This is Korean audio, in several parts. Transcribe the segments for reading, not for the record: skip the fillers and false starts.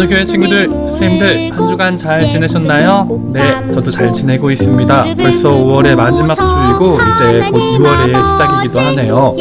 선조교회 친구들, 선생님들 한 주간 잘 지내셨나요? 네, 저도 잘 지내고 있습니다. 벌써 5월의 마지막 주이고 이제 곧 6월의 시작이기도 하네요.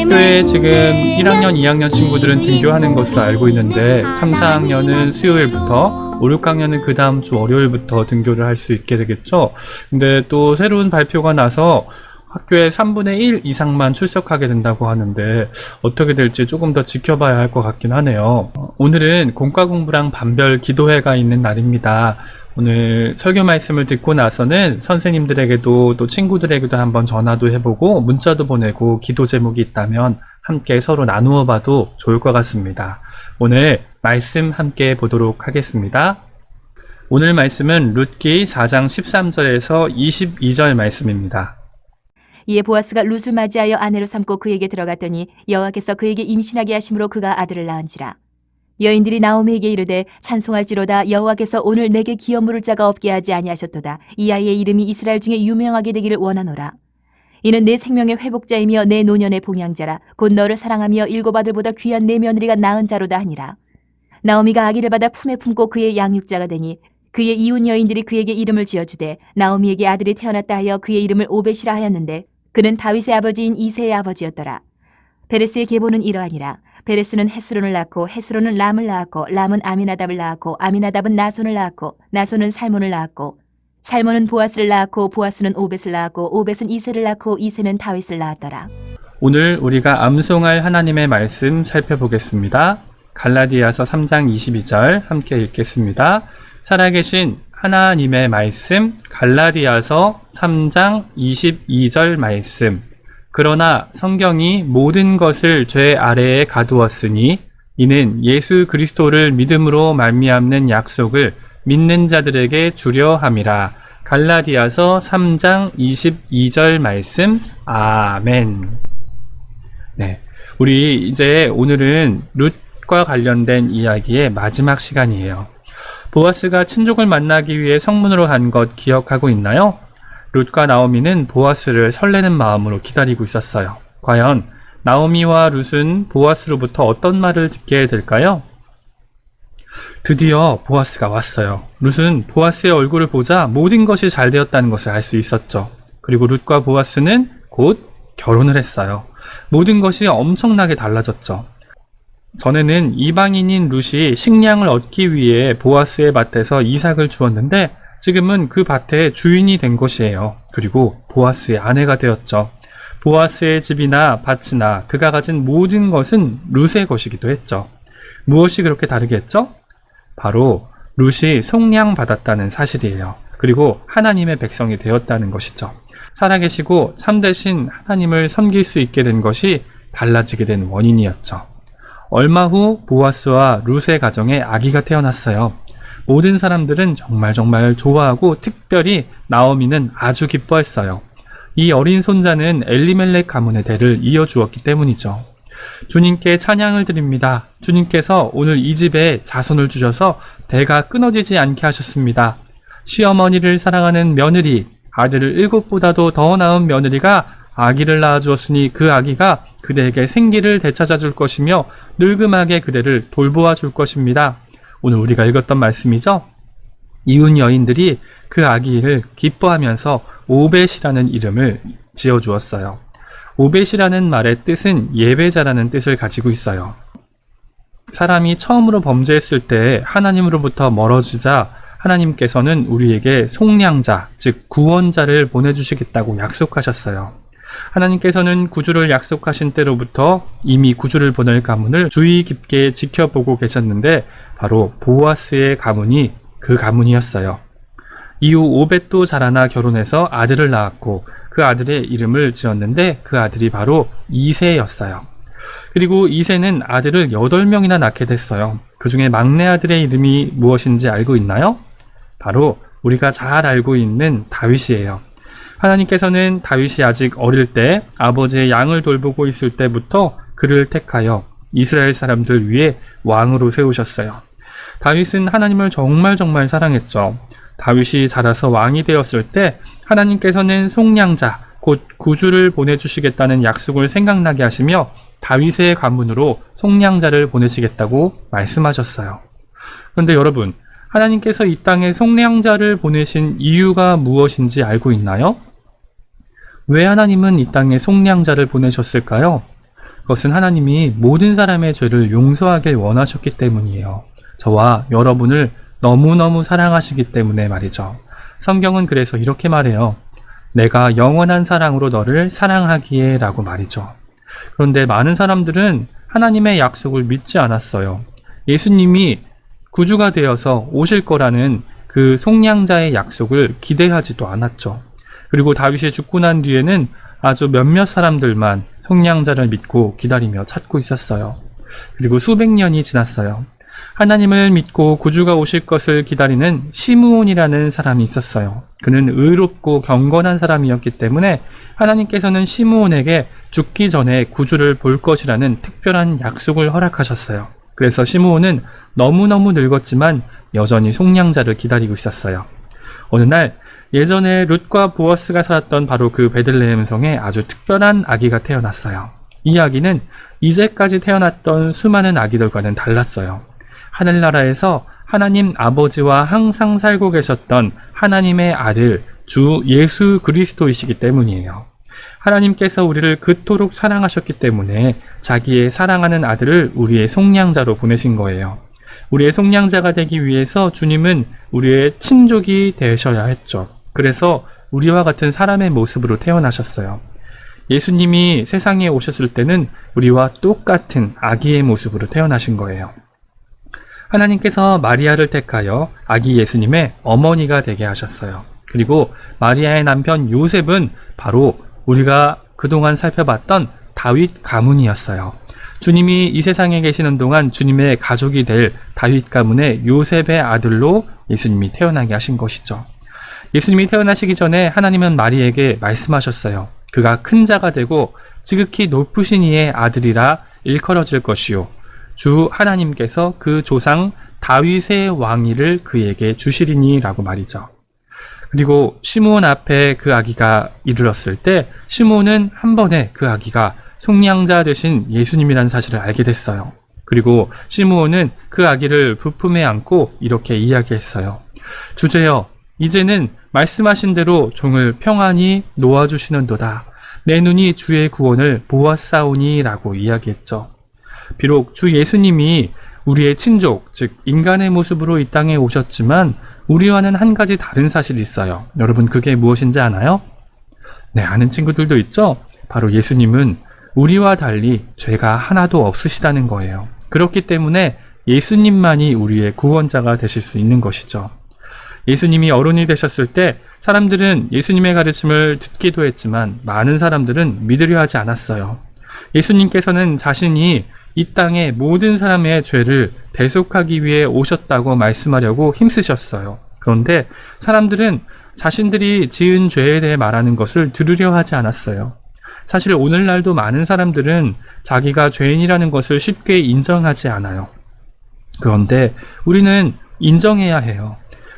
교회에 지금 1학년, 2학년 친구들은 등교하는 것으로 알고 있는데 3, 4학년은 수요일부터 5, 6학년은 그 다음 주 월요일부터 등교를 할 수 있게 되겠죠. 근데 또 새로운 발표가 나서 학교에 3분의 1 이상만 출석하게 된다고 하는데 어떻게 될지 조금 더 지켜봐야 할 것 같긴 하네요. 오늘은 공과 공부랑 반별 기도회가 있는 날입니다. 오늘 설교 말씀을 듣고 나서는 선생님들에게도 또 친구들에게도 한번 전화도 해보고 문자도 보내고 기도 제목이 있다면 함께 서로 나누어 봐도 좋을 것 같습니다. 오늘 말씀 함께 보도록 하겠습니다. 오늘 말씀은 룻기 4장 13절에서 22절 말씀입니다. 이에 보아스가 룻을 맞이하여 아내로 삼고 그에게 들어갔더니 여호와께서 그에게 임신하게 하심으로 그가 아들을 낳은지라. 여인들이 나오미에게 이르되 찬송할지로다 여호와께서 오늘 내게 기업 물을 자가 없게 하지 아니하셨도다. 이 아이의 이름이 이스라엘 중에 유명하게 되기를 원하노라. 이는 내 생명의 회복자이며 내 노년의 봉양자라. 곧 너를 사랑하며 일곱 아들보다 귀한 내 며느리가 낳은 자로다 하니라. 나오미가 아기를 받아 품에 품고 그의 양육자가 되니 그의 이웃 여인들이 그에게 이름을 지어주되 나오미에게 아들이 태어났다 하여 그의 이름을 오벳이라 하였는데 그는 다윗의 아버지인 이새의 아버지였더라. 베레스의 계보는 이러하니라. 베레스는 헤스론을 낳고 헤스론은 람을 낳았고 람은 아미나답을 낳았고 아미나답은 나손을 낳았고 나손은 살몬을 낳았고 살몬은 보아스를 낳았고 보아스는 오벳을 낳았고 오벳은 이새를 낳고 이새는 다윗을 낳았더라. 오늘 우리가 암송할 하나님의 말씀 살펴보겠습니다. 갈라디아서 3장 22절 함께 읽겠습니다. 살아계신 하나님의 말씀, 갈라디아서 3장 22절 말씀. 그러나 성경이 모든 것을 죄 아래에 가두었으니 이는 예수 그리스도를 믿음으로 말미암는 약속을 믿는 자들에게 주려 함이라. 갈라디아서 3장 22절 말씀. 아멘. 네, 우리 이제 오늘은 룻과 관련된 이야기의 마지막 시간이에요. 보아스가 친족을 만나기 위해 성문으로 간 것 기억하고 있나요? 룻과 나오미는 보아스를 설레는 마음으로 기다리고 있었어요. 과연 나오미와 룻은 보아스로부터 어떤 말을 듣게 될까요? 드디어 보아스가 왔어요. 룻은 보아스의 얼굴을 보자 모든 것이 잘 되었다는 것을 알 수 있었죠. 그리고 룻과 보아스는 곧 결혼을 했어요. 모든 것이 엄청나게 달라졌죠. 전에는 이방인인 룻이 식량을 얻기 위해 보아스의 밭에서 이삭을 주었는데 지금은 그 밭의 주인이 된 것이에요. 그리고 보아스의 아내가 되었죠. 보아스의 집이나 밭이나 그가 가진 모든 것은 룻의 것이기도 했죠. 무엇이 그렇게 다르게 했죠? 바로 룻이 속량받았다는 사실이에요. 그리고 하나님의 백성이 되었다는 것이죠. 살아계시고 참되신 하나님을 섬길 수 있게 된 것이 달라지게 된 원인이었죠. 얼마 후 보아스와 룻의 가정에 아기가 태어났어요. 모든 사람들은 정말 좋아하고 특별히 나오미는 아주 기뻐했어요. 이 어린 손자는 엘리멜렉 가문의 대를 이어주었기 때문이죠. 주님께 찬양을 드립니다. 주님께서 오늘 이 집에 자손을 주셔서 대가 끊어지지 않게 하셨습니다. 시어머니를 사랑하는 며느리, 아들을 7보다도 더 낳은 며느리가 아기를 낳아주었으니 그 아기가 그대에게 생기를 되찾아 줄 것이며 늙음하게 그대를 돌보아 줄 것입니다. 오늘 우리가 읽었던 말씀이죠. 이웃 여인들이 그 아기를 기뻐하면서 오벳이라는 이름을 지어주었어요. 오벳이라는 말의 뜻은 예배자라는 뜻을 가지고 있어요. 사람이 처음으로 범죄했을 때 하나님으로부터 멀어지자 하나님께서는 우리에게 속량자, 즉 구원자를 보내주시겠다고 약속하셨어요. 하나님께서는 구주를 약속하신 때로부터 이미 구주를 보낼 가문을 주의 깊게 지켜보고 계셨는데 바로 보아스의 가문이 그 가문이었어요. 이후 오벳도 자라나 결혼해서 아들을 낳았고 그 아들의 이름을 지었는데 그 아들이 바로 이새였어요. 그리고 이새는 아들을 8명이나 낳게 됐어요. 그 중에 막내 아들의 이름이 무엇인지 알고 있나요? 바로 우리가 잘 알고 있는 다윗이에요. 하나님께서는 다윗이 아직 어릴 때 아버지의 양을 돌보고 있을 때부터 그를 택하여 이스라엘 사람들 위에 왕으로 세우셨어요. 다윗은 하나님을 정말 사랑했죠. 다윗이 자라서 왕이 되었을 때 하나님께서는 속량자, 곧 구주를 보내주시겠다는 약속을 생각나게 하시며 다윗의 가문으로 속량자를 보내시겠다고 말씀하셨어요. 그런데 여러분, 하나님께서 이 땅에 속량자를 보내신 이유가 무엇인지 알고 있나요? 왜 하나님은 이 땅에 속량자를 보내셨을까요? 그것은 하나님이 모든 사람의 죄를 용서하길 원하셨기 때문이에요. 저와 여러분을 너무너무 사랑하시기 때문에 말이죠. 성경은 그래서 이렇게 말해요. 내가 영원한 사랑으로 너를 사랑하기에 라고 말이죠. 그런데 많은 사람들은 하나님의 약속을 믿지 않았어요. 예수님이 구주가 되어서 오실 거라는 그 속량자의 약속을 기대하지도 않았죠. 그리고 다윗이 죽고 난 뒤에는 아주 몇몇 사람들만 속량자를 믿고 기다리며 찾고 있었어요. 그리고 수백 년이 지났어요. 하나님을 믿고 구주가 오실 것을 기다리는 시므온이라는 사람이 있었어요. 그는 의롭고 경건한 사람이었기 때문에 하나님께서는 시므온에게 죽기 전에 구주를 볼 것이라는 특별한 약속을 허락하셨어요. 그래서 시므온은 너무너무 늙었지만 여전히 속량자를 기다리고 있었어요. 어느 날 예전에 룻과 보아스가 살았던 바로 그 베들레헴 성에 아주 특별한 아기가 태어났어요. 이 아기는 이제까지 태어났던 수많은 아기들과는 달랐어요. 하늘나라에서 하나님 아버지와 항상 살고 계셨던 하나님의 아들 주 예수 그리스도이시기 때문이에요. 하나님께서 우리를 그토록 사랑하셨기 때문에 자기의 사랑하는 아들을 우리의 속량자로 보내신 거예요. 우리의 속량자가 되기 위해서 주님은 우리의 친족이 되셔야 했죠. 그래서 우리와 같은 사람의 모습으로 태어나셨어요. 예수님이 세상에 오셨을 때는 우리와 똑같은 아기의 모습으로 태어나신 거예요. 하나님께서 마리아를 택하여 아기 예수님의 어머니가 되게 하셨어요. 그리고 마리아의 남편 요셉은 바로 우리가 그동안 살펴봤던 다윗 가문이었어요. 주님이 이 세상에 계시는 동안 주님의 가족이 될 다윗 가문의 요셉의 아들로 예수님이 태어나게 하신 것이죠. 예수님이 태어나시기 전에 하나님은 마리에게 말씀하셨어요. 그가 큰 자가 되고 지극히 높으신 이의 아들이라 일컬어질 것이요. 주 하나님께서 그 조상 다윗의 왕위를 그에게 주시리니 라고 말이죠. 그리고 시므온 앞에 그 아기가 이르렀을 때 시므온은 한 번에 그 아기가 속량자 되신 예수님이라는 사실을 알게 됐어요. 그리고 시므온은 그 아기를 부품에 안고 이렇게 이야기했어요. 주제여, 이제는 말씀하신 대로 종을 평안히 놓아주시는도다. 내 눈이 주의 구원을 보았사오니 라고 이야기했죠. 비록 주 예수님이 우리의 친족, 즉 인간의 모습으로 이 땅에 오셨지만 우리와는 한 가지 다른 사실이 있어요. 여러분, 그게 무엇인지 아나요? 네, 아는 친구들도 있죠? 바로 예수님은 우리와 달리 죄가 하나도 없으시다는 거예요. 그렇기 때문에 예수님만이 우리의 구원자가 되실 수 있는 것이죠. 예수님이 어른이 되셨을 때 사람들은 예수님의 가르침을 듣기도 했지만 많은 사람들은 믿으려 하지 않았어요. 예수님께서는 자신이 이 땅의 모든 사람의 죄를 대속하기 위해 오셨다고 말씀하려고 힘쓰셨어요. 그런데 사람들은 자신들이 지은 죄에 대해 말하는 것을 들으려 하지 않았어요. 사실 오늘날도 많은 사람들은 자기가 죄인이라는 것을 쉽게 인정하지 않아요. 그런데 우리는 인정해야 해요.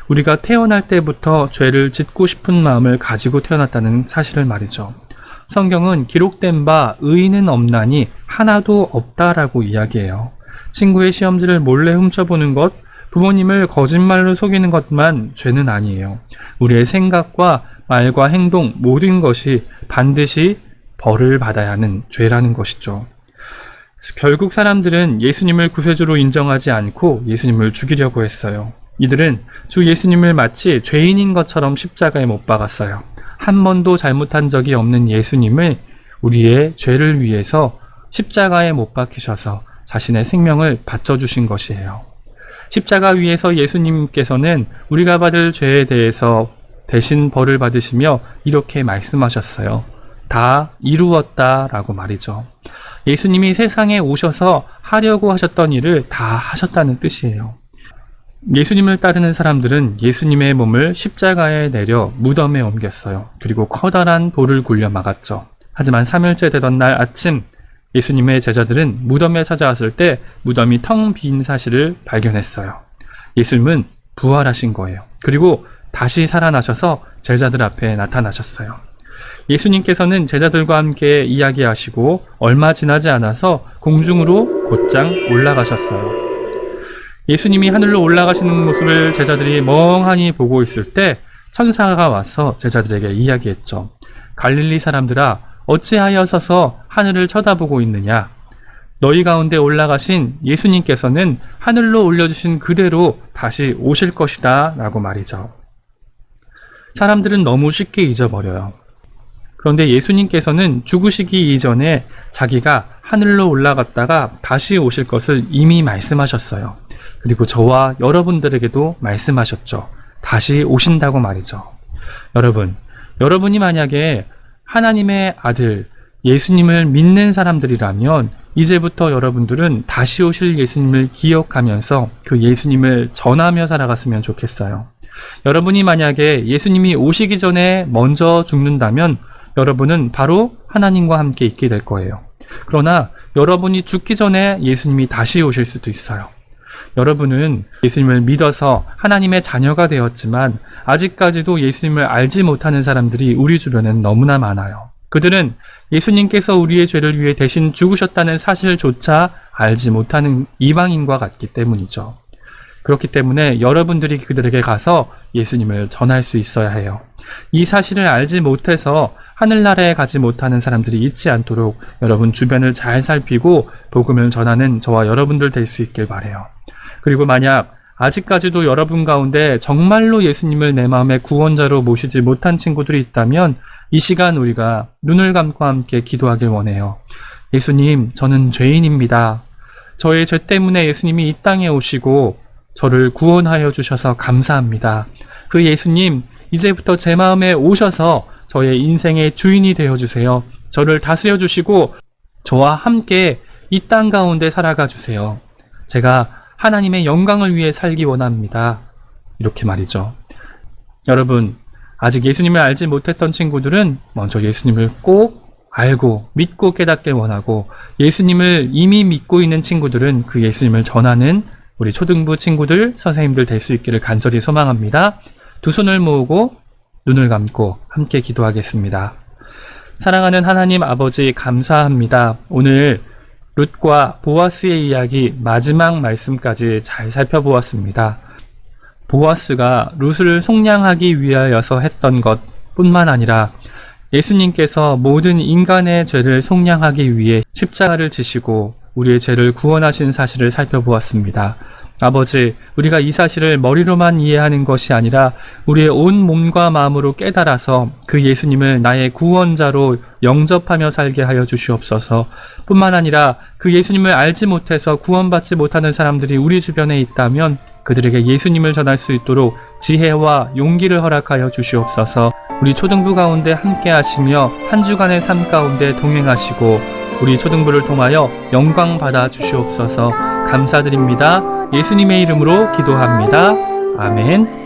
우리가 태어날 때부터 죄를 짓고 싶은 마음을 가지고 태어났다는 사실을 말이죠. 성경은 기록된 바 의인은 없나니 하나도 없다라고 이야기해요. 친구의 시험지를 몰래 훔쳐보는 것, 부모님을 거짓말로 속이는 것만 죄는 아니에요. 우리의 생각과 말과 행동 모든 것이 반드시 벌을 받아야 하는 죄라는 것이죠. 결국 사람들은 예수님을 구세주로 인정하지 않고 예수님을 죽이려고 했어요. 이들은 주 예수님을 마치 죄인인 것처럼 십자가에 못 박았어요. 한 번도 잘못한 적이 없는 예수님을 우리의 죄를 위해서 십자가에 못 박히셔서 자신의 생명을 바쳐주신 것이에요. 십자가 위에서 예수님께서는 우리가 받을 죄에 대해서 대신 벌을 받으시며 이렇게 말씀하셨어요. 다 이루었다 라고 말이죠. 예수님이 세상에 오셔서 하려고 하셨던 일을 다 하셨다는 뜻이에요. 예수님을 따르는 사람들은 예수님의 몸을 십자가에 내려 무덤에 옮겼어요. 그리고 커다란 돌을 굴려 막았죠. 하지만 3일째 되던 날 아침 예수님의 제자들은 무덤에 찾아왔을 때 무덤이 텅 빈 사실을 발견했어요. 예수님은 부활하신 거예요. 그리고 다시 살아나셔서 제자들 앞에 나타나셨어요. 예수님께서는 제자들과 함께 이야기하시고 얼마 지나지 않아서 공중으로 곧장 올라가셨어요. 예수님이 하늘로 올라가시는 모습을 제자들이 멍하니 보고 있을 때 천사가 와서 제자들에게 이야기했죠. 갈릴리 사람들아, 어찌하여 서서 하늘을 쳐다보고 있느냐? 너희 가운데 올라가신 예수님께서는 하늘로 올려주신 그대로 다시 오실 것이다 라고 말이죠. 사람들은 너무 쉽게 잊어버려요. 그런데 예수님께서는 죽으시기 이전에 자기가 하늘로 올라갔다가 다시 오실 것을 이미 말씀하셨어요. 그리고 저와 여러분들에게도 말씀하셨죠. 다시 오신다고 말이죠. 여러분이 만약에 하나님의 아들 예수님을 믿는 사람들이라면 이제부터 여러분들은 다시 오실 예수님을 기억하면서 그 예수님을 전하며 살아갔으면 좋겠어요. 여러분이 만약에 예수님이 오시기 전에 먼저 죽는다면 여러분은 바로 하나님과 함께 있게 될 거예요. 그러나 여러분이 죽기 전에 예수님이 다시 오실 수도 있어요. 여러분은 예수님을 믿어서 하나님의 자녀가 되었지만 아직까지도 예수님을 알지 못하는 사람들이 우리 주변엔 너무나 많아요. 그들은 예수님께서 우리의 죄를 위해 대신 죽으셨다는 사실조차 알지 못하는 이방인과 같기 때문이죠. 그렇기 때문에 여러분들이 그들에게 가서 예수님을 전할 수 있어야 해요. 이 사실을 알지 못해서 하늘나라에 가지 못하는 사람들이 있지 않도록 여러분 주변을 잘 살피고 복음을 전하는 저와 여러분들 될 수 있길 바라요. 그리고 만약 아직까지도 여러분 가운데 정말로 예수님을 내 마음의 구원자로 모시지 못한 친구들이 있다면 이 시간 우리가 눈을 감고 함께 기도하길 원해요. 예수님, 저는 죄인입니다. 저의 죄 때문에 예수님이 이 땅에 오시고 저를 구원하여 주셔서 감사합니다. 그 예수님, 이제부터 제 마음에 오셔서 저의 인생의 주인이 되어주세요. 저를 다스려 주시고 저와 함께 이 땅 가운데 살아가 주세요. 제가 하나님의 영광을 위해 살기 원합니다. 이렇게 말이죠. 여러분, 아직 예수님을 알지 못했던 친구들은 먼저 예수님을 꼭 알고 믿고 깨닫길 원하고, 예수님을 이미 믿고 있는 친구들은 그 예수님을 전하는 우리 초등부 친구들, 선생님들 될 수 있기를 간절히 소망합니다. 두 손을 모으고 눈을 감고 함께 기도하겠습니다. 사랑하는 하나님 아버지, 감사합니다. 오늘 룻과 보아스의 이야기 마지막 말씀까지 잘 살펴보았습니다. 보아스가 룻을 속량하기 위하여서 했던 것 뿐만 아니라 예수님께서 모든 인간의 죄를 속량하기 위해 십자가를 지시고 우리의 죄를 구원하신 사실을 살펴보았습니다. 아버지, 우리가 이 사실을 머리로만 이해하는 것이 아니라 우리의 온 몸과 마음으로 깨달아서 그 예수님을 나의 구원자로 영접하며 살게 하여 주시옵소서. 뿐만 아니라 그 예수님을 알지 못해서 구원받지 못하는 사람들이 우리 주변에 있다면 그들에게 예수님을 전할 수 있도록 지혜와 용기를 허락하여 주시옵소서. 우리 초등부 가운데 함께 하시며 한 주간의 삶 가운데 동행하시고 우리 초등부를 통하여 영광 받아 주시옵소서. 감사드립니다. 예수님의 이름으로 기도합니다. 아멘.